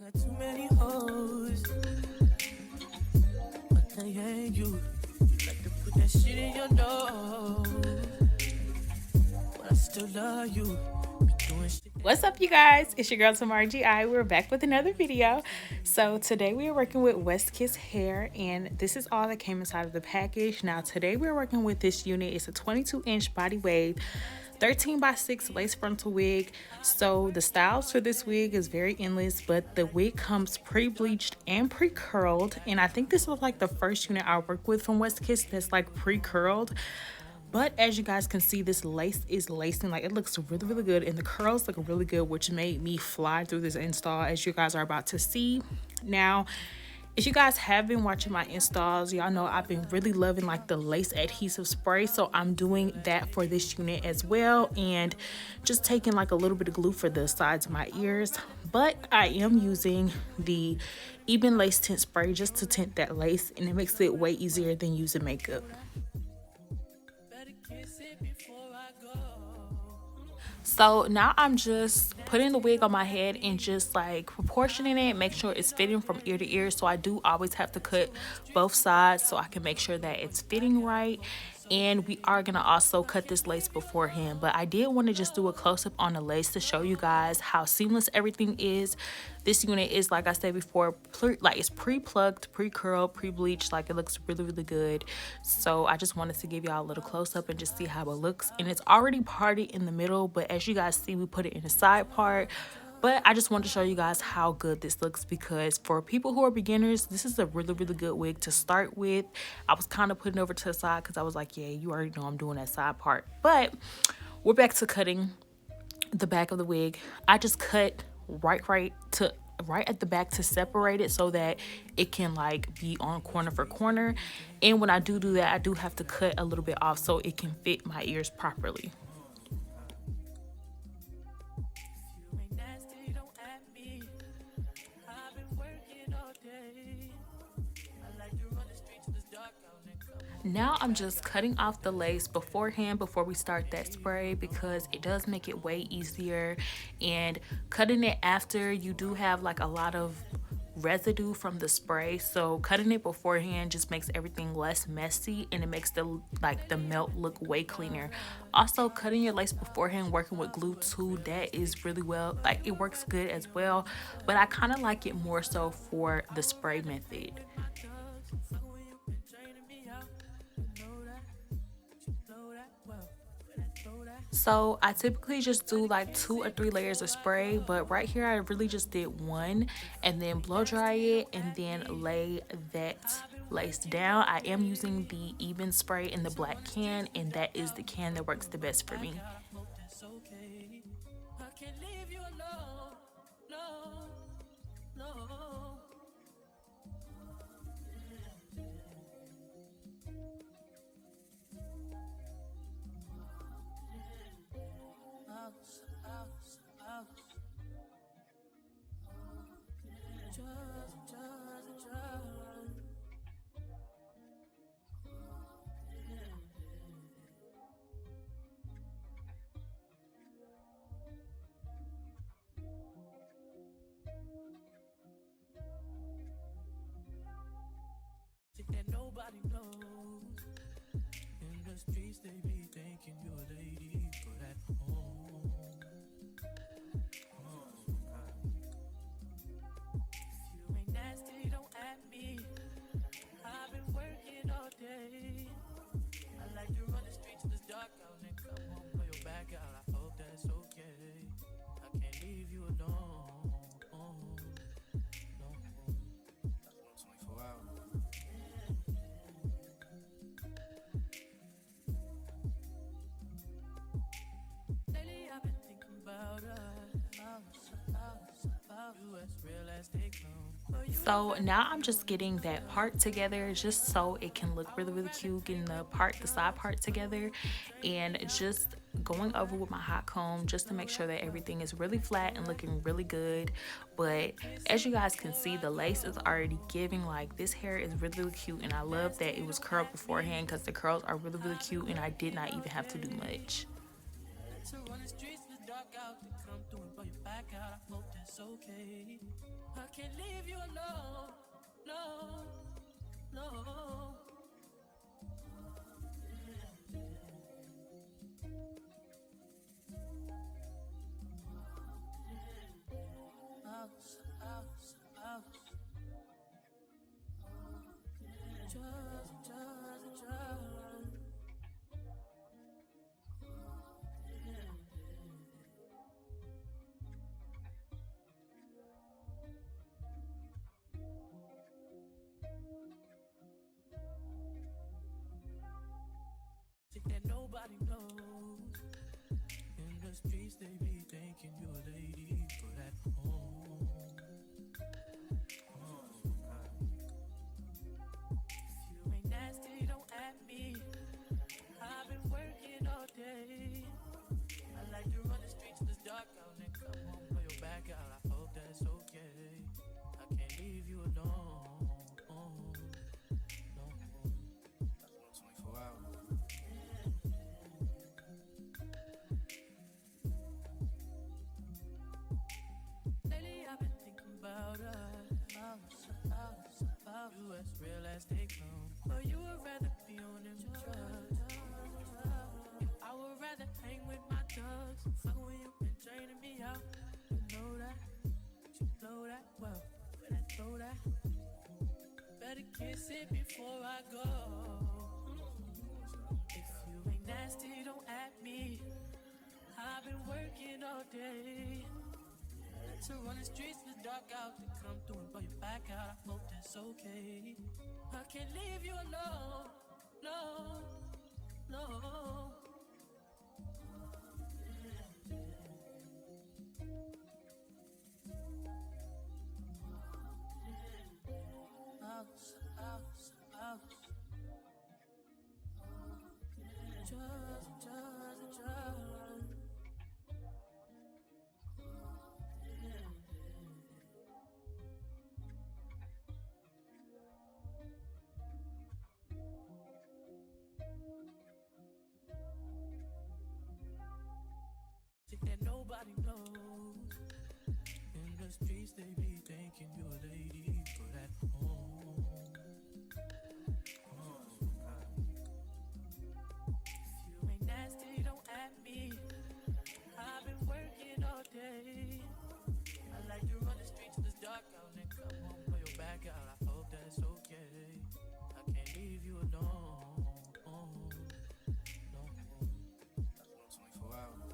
got too many hoes, but they ain't you. You like to put that shit in your nose, but I still love you. What's up, you guys? It's your girl TymarrahGi. We're back with another video. So today we are working with Westkiss hair, and this is all that came inside of the package. Now today we're working with this unit. It's a 22-inch body wave, 13x6 lace frontal wig. So the styles for this wig is very endless, but the wig comes pre-bleached and pre-curled, and I think this was like the first unit I work with from Westkiss that's like pre-curled. But as you guys can see, this lace is lacing, like it looks really good, and the curls look really good, which made me fly through this install, as you guys are about to see. Now, if you guys have been watching my installs, y'all know I've been really loving like the lace adhesive spray, so I'm doing that for this unit as well, and just taking like a little bit of glue for the sides of my ears. But I am using the even lace tint spray just to tint that lace, and it makes it way easier than using makeup. So now I'm just putting the wig on my head and just like proportioning it, make sure it's fitting from ear to ear. So I do always have to cut both sides so I can make sure that it's fitting right. And we are gonna also cut this lace beforehand, but I did want to just do a close-up on the lace to show you guys how seamless everything is. This unit is, like I said before, like it's pre-plucked, pre-curled, pre-bleached. Like it looks really good. So I just wanted to give y'all a little close-up and just see how it looks. And it's already parted in the middle, but as you guys see, we put it in the side part. But I just wanted to show you guys how good this looks, because for people who are beginners, this is a really good wig to start with. I was kind of putting it over to the side because I was like, yeah, you already know I'm doing that side part. But we're back to cutting the back of the wig. I just cut right at the back to separate it so that it can like be on corner for corner. And when I do that, I do have to cut a little bit off so it can fit my ears properly. Now I'm just cutting off the lace beforehand before we start that spray, because it does make it way easier. And cutting it after, you do have like a lot of residue from the spray, so cutting it beforehand just makes everything less messy, and it makes the melt look way cleaner. Also, cutting your lace beforehand, working with glue too, that is really well, like it works good as well, but I kind of like it more so for the spray method. So I typically just do like 2 or 3 layers of spray, but right here I really just did one, and then blow dry it and then lay that lace down. I am using the even spray in the black can, and that is the can that works the best for me. That nobody knows. In the streets they be thinking you a lady, but at home, if you ain't nasty, don't at me. I've been working all day. I like to run the streets till it's dark out and come home, pull your back out. I hope that's okay. I can't leave you alone. So now I'm just getting that part together just so it can look really cute, getting the side part together, and just going over with my hot comb just to make sure that everything is really flat and looking really good. But as you guys can see, the lace is already giving, like this hair is really cute, and I love that it was curled beforehand because the curls are really cute and I did not even have to do much. That nobody knows. In the streets they be thinking you're a lady, but at home, if you ain't nasty, don't at me. I've been working all day. I like to run the streets till it's dark out and come home, blow your back out. I hope that's okay. I can't leave you alone. No. 24 hours. You as real as they come, but you would rather be on them drugs. I would rather hang with my thugs. Fuck when you been draining me out. You know that, you know that well. But I throw that. Better kiss it before I go. If you ain't nasty, don't at me. I've been working all day. To run the streets in the dark out, to come through and blow your back out. I hope that's okay. I can't leave you alone, no. Drugs. That nobody knows. In the streets they be thinking you're a lady, but at home, if you ain't nasty, don't at me. I've been working all day. I like to run the streets till it's dark out and come home, blow your back out. I hope that's okay. I can't leave you alone. No. 24 hours.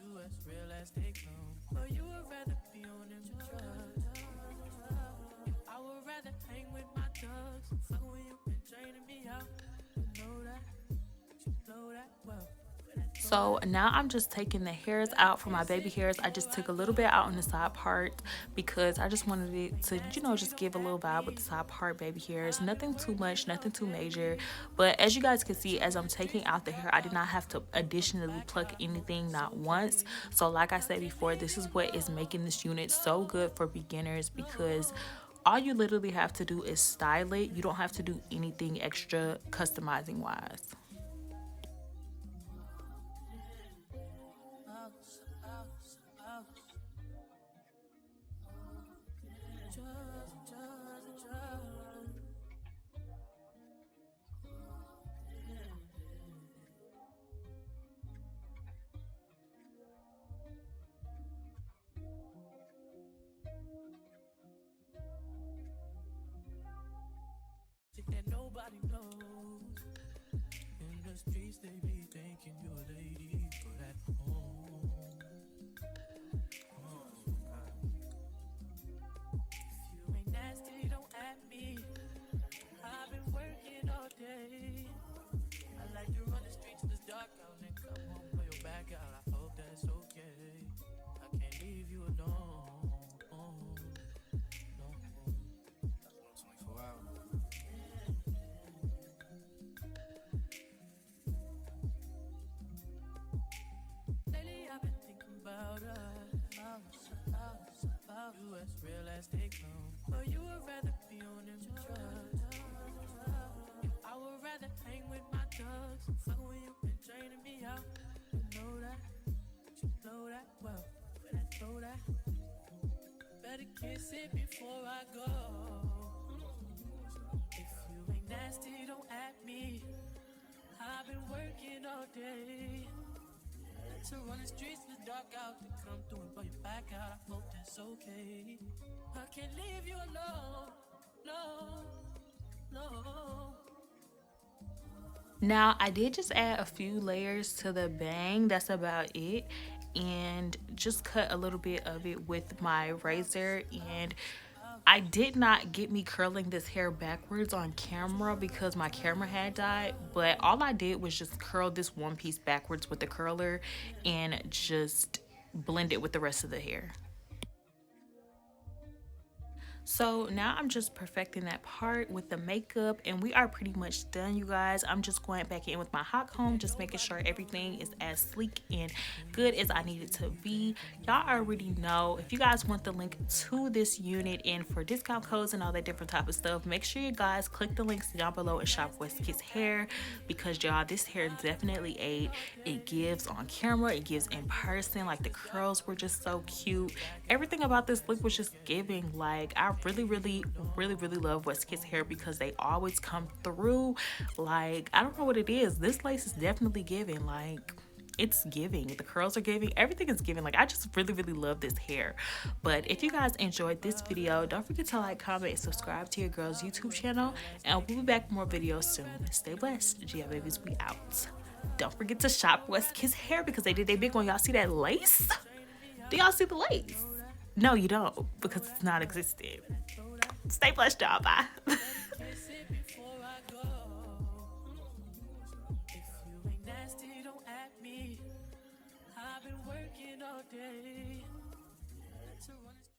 You as real as they come, but you would rather be on them drugs. I would rather hang with my thugs. Fuck when you been draining me out. You know that, you know that well. So now I'm just taking the hairs out for my baby hairs. I just took a little bit out on the side part because I just wanted it to, just give a little vibe with the side part baby hairs. Nothing too much, nothing too major. But as you guys can see, as I'm taking out the hair, I did not have to additionally pluck anything, not once. So like I said before, this is what is making this unit so good for beginners because all you literally have to do is style it. You don't have to do anything extra customizing wise. That nobody knows. In the streets they be thinking you're a lady, but at home, if you ain't nasty, don't at me. I've been working all day. I like to run the streets till it's dark out and come home, blow your back out. I hope that's okay. I can't leave you alone. No. 24 hours. You as real as they come, but you would rather be on them drugs. I would rather hang with my thugs. Fuck when you been draining me out. You know that, you know that well. But I throw that. Better kiss it before I go. If you ain't nasty, don't at me. I've been working all day to run the streets in the dark out to come through and blow your back out. I hope that's okay. I can't leave you alone. No, no. Now, I did just add a few layers to the bang. That's about it. And just cut a little bit of it with my razor. And I did not get me curling this hair backwards on camera because my camera had died. But all I did was just curl this one piece backwards with the curler and just blend it with the rest of the hair. So now I'm just perfecting that part with the makeup, and we are pretty much done, you guys. I'm just going back in with my hot comb, just making sure everything is as sleek and good as I need it to be. Y'all already know, if you guys want the link to this unit and for discount codes and all that different type of stuff, make sure you guys click the links down below and shop Westkiss hair, because y'all, this hair definitely ate. It gives on camera, it gives in person. Like, the curls were just so cute. Everything about this look was just giving. Like, I really love Westkiss hair because they always come through. Like, I don't know what it is. This lace is definitely giving. Like, it's giving. The curls are giving. Everything is giving. Like, I just really love this hair. But if you guys enjoyed this video, don't forget to like, comment, and subscribe to your girl's YouTube channel, and we'll be back with more videos soon. Stay blessed. Gia babies, we out. Don't forget to shop Westkiss hair because they did their big one. Y'all see that lace? Do y'all see the lace? No, you don't, because it's not existent. Stay blessed, y'all. Bye. I've been working all day.